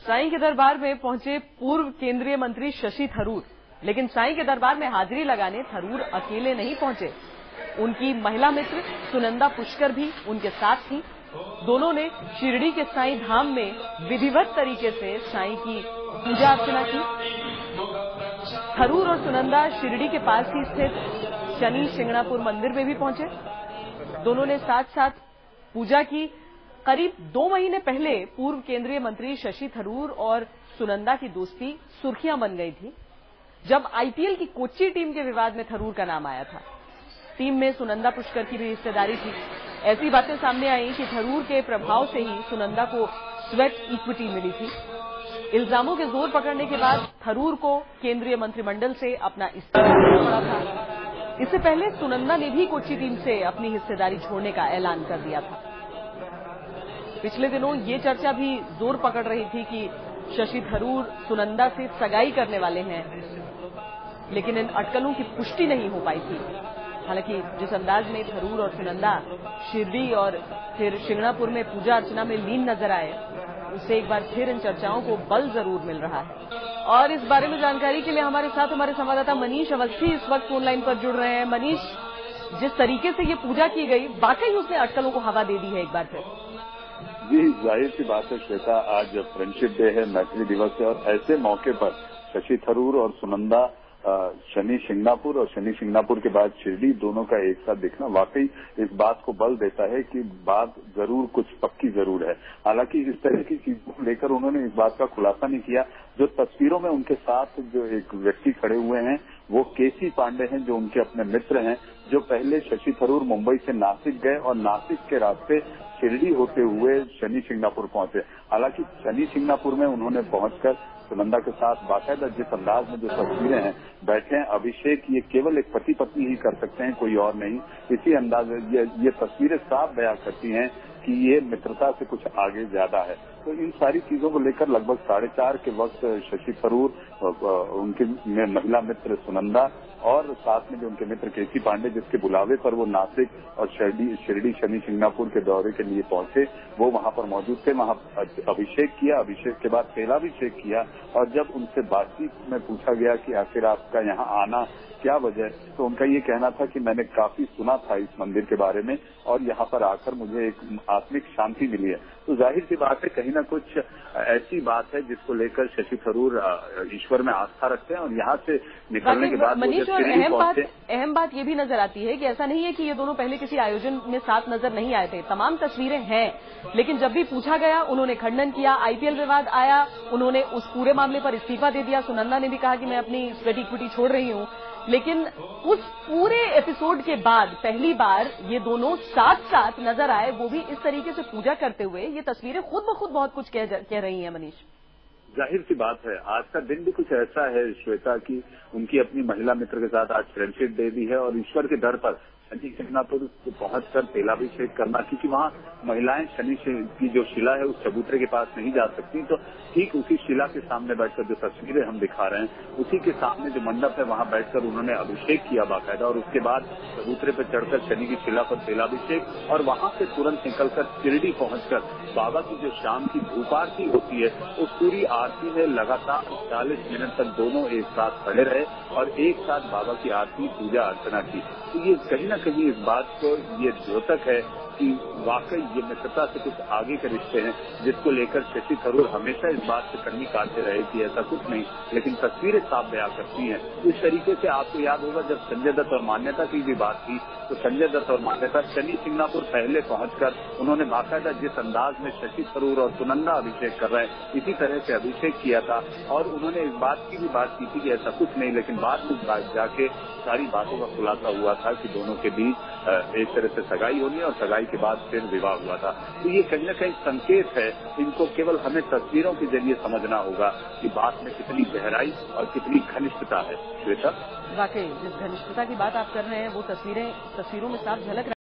साईं के दरबार में पहुंचे पूर्व केंद्रीय मंत्री शशि थरूर, लेकिन साईं के दरबार में हाजिरी लगाने थरूर अकेले नहीं पहुंचे। उनकी महिला मित्र सुनंदा पुष्कर भी उनके साथ थी। दोनों ने शिरडी के साईं धाम में विधिवत तरीके से साईं की पूजा अर्चना की। थरूर और सुनंदा शिरडी के पास ही स्थित शनि शिंगणापुर मंदिर में भी पहुंचे। दोनों ने साथ साथ पूजा की। करीब 2 महीने पहले पूर्व केंद्रीय मंत्री शशि थरूर और सुनंदा की दोस्ती सुर्खियां बन गई थी, जब आईपीएल की कोच्चि टीम के विवाद में थरूर का नाम आया था। टीम में सुनंदा पुष्कर की भी हिस्सेदारी थी। ऐसी बातें सामने आई कि थरूर के प्रभाव से ही सुनंदा को स्वेट इक्विटी मिली थी। इल्जामों के जोर पकड़ने के बाद थरूर को केंद्रीय मंत्रिमंडल से अपना इस्तीफा देना पड़ा था। इससे पहले सुनंदा ने भी कोच्चि टीम से अपनी हिस्सेदारी छोड़ने का ऐलान कर दिया था। पिछले दिनों ये चर्चा भी जोर पकड़ रही थी कि शशि थरूर सुनंदा से सगाई करने वाले हैं, लेकिन इन अटकलों की पुष्टि नहीं हो पाई थी। हालांकि जिस अंदाज में थरूर और सुनंदा शिरडी और फिर शिंगणापुर में पूजा अर्चना में लीन नजर आए, उससे एक बार फिर इन चर्चाओं को बल जरूर मिल रहा है। और इस बारे में जानकारी के लिए हमारे साथ हमारे संवाददाता मनीष अवस्थी इस वक्त फोन लाइन पर जुड़ रहे हैं। मनीष, जिस तरीके से ये पूजा की गई, वाकई उसने अटकलों को हवा दे दी है एक बार फिर। जी, जाहिर सी बात है श्वेता, आज फ्रेंडशिप डे है, मैत्री दिवस है, और ऐसे मौके पर शशि थरूर और सुनंदा शनि शिंगणापुर और शनि शिंगणापुर के बाद शिरडी दोनों का एक साथ दिखना वाकई इस बात को बल देता है कि बात जरूर कुछ पक्की जरूर है। हालांकि इस तरह की चीजों को लेकर उन्होंने इस बात का खुलासा नहीं किया। जो तस्वीरों में उनके साथ जो एक व्यक्ति खड़े हुए हैं वो केसी पांडे हैं, जो उनके अपने मित्र हैं, जो पहले शशि थरूर मुंबई से नासिक गए और नासिक के रास्ते शिरडी होते हुए शनि शिंगणापुर पहुंचे। हालांकि शनि शिंगणापुर में उन्होंने पहुंचकर सुनंदा के साथ बाकायदा जिस अंदाज में जो तस्वीरें हैं बैठे हैं, अभिषेक ये केवल एक पति पत्नी ही कर सकते हैं, कोई और नहीं। इसी अंदाज ये तस्वीरें साफ बयां करती हैं कि ये मित्रता से कुछ आगे ज्यादा है। तो इन सारी चीजों को लेकर लगभग 4:30 के वक्त शशि थरूर, उनके महिला मित्र सुनंदा और साथ में जो उनके मित्र केसी पांडे, जिसके बुलावे पर वो नासिक और शिरडी शनि शिंगणापुर के दौरे के लिए पहुंचे, वो वहां पर मौजूद थे। वहां अभिषेक किया, अभिषेक के बाद तेलाभिषेक किया, और जब उनसे बातचीत में पूछा गया कि आखिर आपका यहाँ आना क्या वजह, तो उनका ये कहना था कि मैंने काफी सुना था इस मंदिर के बारे में और यहाँ पर आकर मुझे एक आत्मिक शांति मिली है। तो जाहिर सी बात है, कहीं ना कुछ ऐसी बात है जिसको लेकर शशि थरूर ईश्वर में आस्था रखते हैं, और यहाँ से निकलने के बाद मनीष, और अहम बात ये भी नजर आती है कि ऐसा नहीं है कि ये दोनों पहले किसी आयोजन में साथ नजर नहीं आए थे। तमाम तस्वीरें हैं, लेकिन जब भी पूछा गया उन्होंने खंडन किया। आईपीएल विवाद आया, उन्होंने उस पूरे मामले पर इस्तीफा दे दिया। सुनंदा ने भी कहा कि मैं अपनी स्वेट इक्विटी छोड़ रही हूं। लेकिन उस पूरे एपिसोड के बाद पहली बार ये दोनों साथ साथ नजर आए, वो भी इस तरीके से पूजा करते हुए। ये तस्वीरें खुद ब खुद बहुत कुछ कह रही हैं मनीष। जाहिर सी बात है, आज का दिन भी कुछ ऐसा है श्वेता की उनकी अपनी महिला मित्र के साथ आज फ्रेंडशिप डे भी है, और ईश्वर के दर पर शनि शिंगणापुर पहुंचकर तेलाभिषेक करना, क्योंकि वहां महिलाएं शनि की जो शिला है उस चबूतरे के पास नहीं जा सकती। तो ठीक उसी शिला के सामने बैठकर जो तस्वीरें हम दिखा रहे हैं, उसी के सामने जो मंडप है वहां बैठकर उन्होंने अभिषेक किया बाकायदा, और उसके बाद चबूतरे पर चढ़कर शनि की शिला पर तेलाभिषेक, और वहां से तुरंत निकलकर शिरडी पहुंचकर बाबा की जो शाम की धूप आरती होती है उस पूरी आरती में लगातार 40 मिनट तक दोनों एक साथ खड़े रहे और एक साथ बाबा की आरती पूजा अर्चना की। तो ये कहीं न कहीं इस बात को ये द्योतक है कि वाकई ये मित्रता से कुछ आगे के रिश्ते हैं, जिसको लेकर शशि थरूर हमेशा इस बात से कन्नी काटते रहे कि ऐसा कुछ नहीं, लेकिन तस्वीरें साफ बयां करती हैं। इस तरीके से आपको याद होगा जब संजय दत्त और मान्यता की भी बात थी, तो संजय दत्त और मान्यता शनि शिंगणापुर पहले पहुंचकर उन्होंने बाकायदा जिस अंदाज में शशि थरूर और सुनंदा अभिषेक कर रहे हैं इसी तरह से अभिषेक किया था, और उन्होंने इस बात की भी बात की थी कि ऐसा कुछ नहीं, लेकिन बाद में जाके सारी बातों का खुलासा हुआ था कि दोनों के बीच एक तरह से सगाई होनी और सगाई के बाद फिर विवाह हुआ था। तो ये कहीं न कहीं संकेत है, इनको केवल हमें तस्वीरों के जरिए समझना होगा कि बात में कितनी गहराई और कितनी घनिष्ठता है। श्वेता, वाकई जिस घनिष्ठता की बात आप कर रहे हैं वो तस्वीरों में साफ झलक